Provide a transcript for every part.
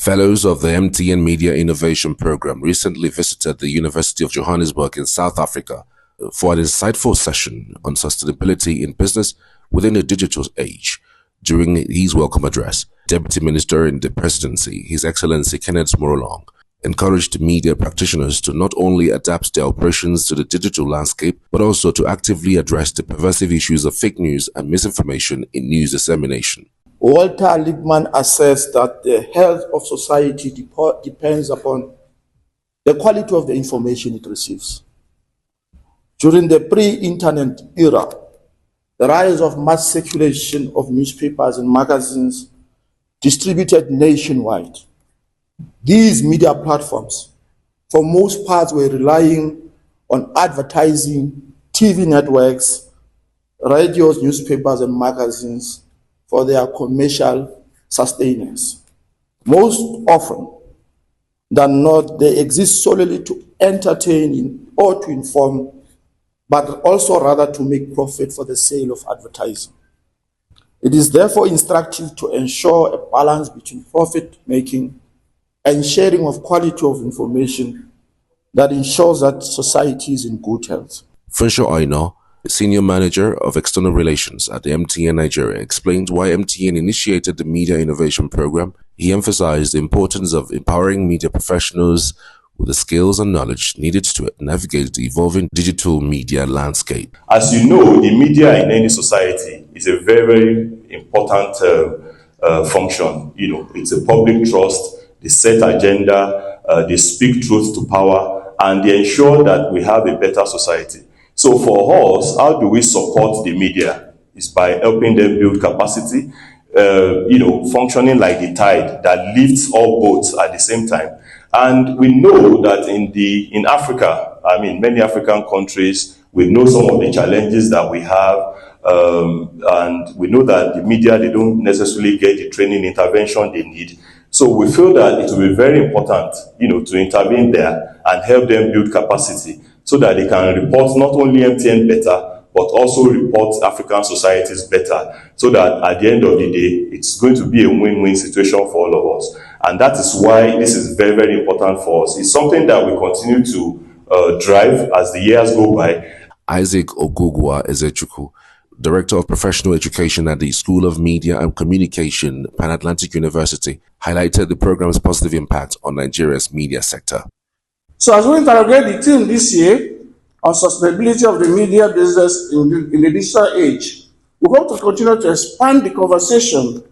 Fellows of the MTN Media Innovation Program recently visited the University of Johannesburg in South Africa for an insightful session on sustainability in business within the digital age. During his welcome address, Deputy Minister in the Presidency, His Excellency Kenneth Morolong, encouraged media practitioners to not only adapt their operations to the digital landscape, but also to actively address the pervasive issues of fake news and misinformation in news dissemination. Walter Lippmann assessed that the health of society depends upon the quality of the information it receives. During the pre-internet era, the rise of mass circulation of newspapers and magazines distributed nationwide. These media platforms, for most parts, were relying on advertising, TV networks, radios, newspapers, and magazines for their commercial sustenance. Most often than not, they exist solely to entertain or to inform, but also rather to make profit for the sale of advertising. It is therefore instructive to ensure a balance between profit making and sharing of quality of information that ensures that society is in good health. Funsho Aino, Senior Manager of External Relations at the MTN Nigeria, explained why MTN initiated the Media Innovation Program. He emphasized the importance of empowering media professionals with the skills and knowledge needed to navigate the evolving digital media landscape. As you know, the media in any society is a very, very important function. It's a public trust. They set agenda, they speak truth to power, and they ensure that we have a better society. So for us, how do we support the media? It's by helping them build capacity, functioning like the tide that lifts all boats at the same time. And we know that in Africa, many African countries, we know some of the challenges that we have, and we know that the media, they don't necessarily get the training intervention they need. So we feel that it will be very important, to intervene there and help them build capacity so that they can report not only MTN better, but also report African societies better, so that at the end of the day, it's going to be a win-win situation for all of us. And that is why this is very, very important for us. It's something that we continue to drive as the years go by. Isaac Ogugwa Ezechukwu, Director of Professional Education at the School of Media and Communication, Pan Atlantic University, highlighted the program's positive impact on Nigeria's media sector. So as we interrogate the team this year on sustainability of the media business in the digital age, we hope to continue to expand the conversation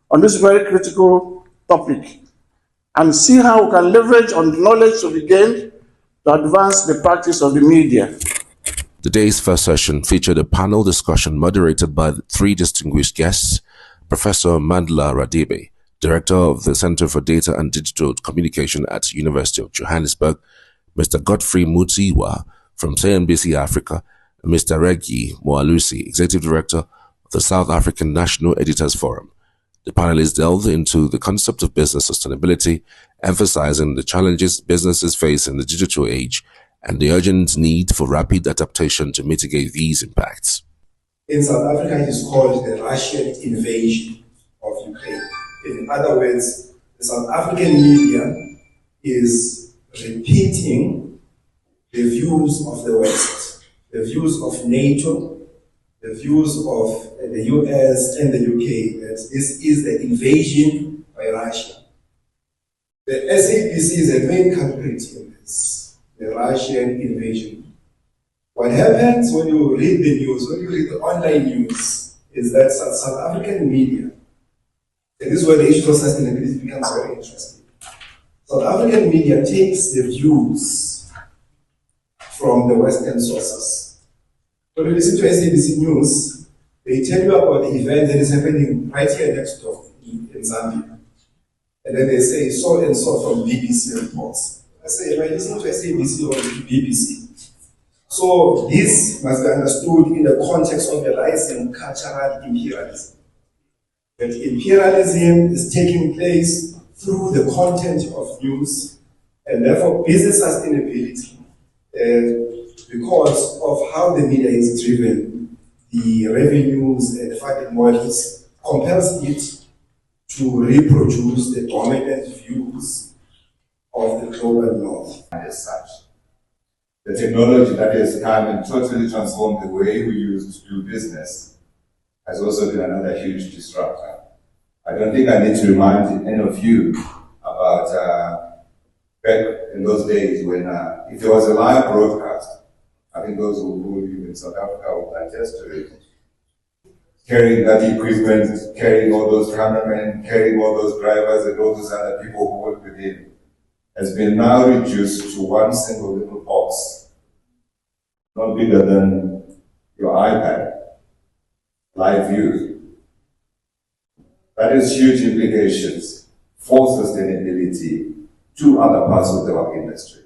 on this very critical topic and see how we can leverage on the knowledge to be gained to advance the practice of the media. The day's first session featured a panel discussion moderated by three distinguished guests: Professor Mandla Radebe, Director of the Center for Data and Digital Communication at University of Johannesburg, Mr. Godfrey Mutiwa from CNBC Africa, and Mr. Reggie Moalusi, Executive Director of the South African National Editors Forum. The panelists delved into the concept of business sustainability, emphasizing the challenges businesses face in the digital age and the urgent need for rapid adaptation to mitigate these impacts. In South Africa, it is called the Russian invasion of Ukraine. In other words, the South African media is repeating the views of the West, the views of NATO, the views of the US and the UK, that this is the invasion by Russia. The SABC is a main culprit in this, the Russian invasion. What happens when you read the news, when you read the online news, is that South African media, and this is where the issue of sustainability becomes very interesting. South African media takes the views from the Western sources. When you listen to SABC News, they tell you about the event that is happening right here next door in Zambia. And then they say, so and so from BBC reports. I say, am I listening to SABC or BBC? So this must be understood in the context of the rising cultural imperialism. That imperialism is taking place through the content of news, and therefore business sustainability, because of how the media is driven, the revenues and the funding models compels it to reproduce the dominant views of the global north. As such, the technology that has come and totally transformed the way we used to do business has also been another huge disruptor. I don't think I need to remind any of you about back in those days when if there was a live broadcast, I think those who live in South Africa will attest to it. Carrying that equipment, carrying all those cameramen, carrying all those drivers and all those other people who work with him, has been now reduced to one single little box, not bigger than your iPad, live view. That has huge implications for sustainability to other parts of our industry.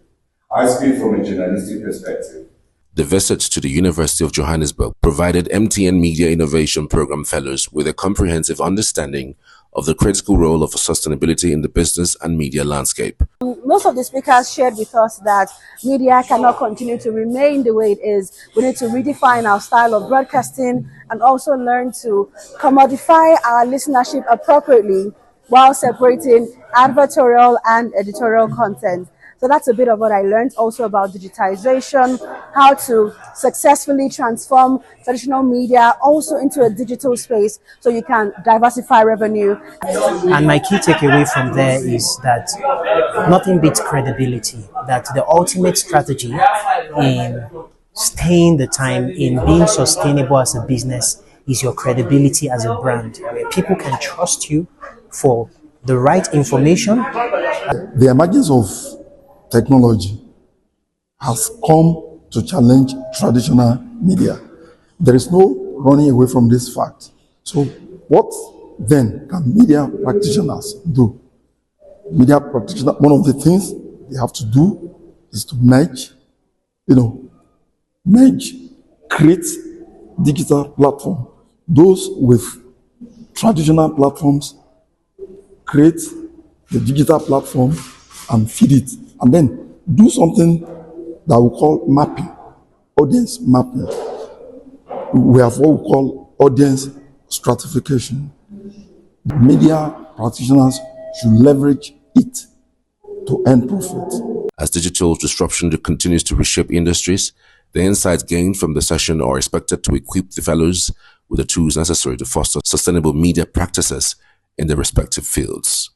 I speak from a journalistic perspective. The visit to the University of Johannesburg provided MTN Media Innovation Program Fellows with a comprehensive understanding of the critical role of sustainability in the business and media landscape. Most of the speakers shared with us that media cannot continue to remain the way it is. We need to redefine our style of broadcasting and also learn to commodify our listenership appropriately while separating advertorial and editorial content. So that's a bit of what I learned also about digitization, how to successfully transform traditional media also into a digital space so you can diversify revenue. And my key takeaway from there is that nothing beats credibility, that the ultimate strategy in staying the time, in being sustainable as a business, is your credibility as a brand, where people can trust you for the right information. The emergence of technology has come to challenge traditional media. There is no running away from this fact. So what then can media practitioners do? Media practitioners, one of the things they have to do is to create digital platform. Those with traditional platforms create the digital platform and feed it, and then do something that we call mapping, audience mapping. We have what we call audience stratification. Media practitioners should leverage it to earn profit. As digital disruption continues to reshape industries, the insights gained from the session are expected to equip the fellows with the tools necessary to foster sustainable media practices in their respective fields.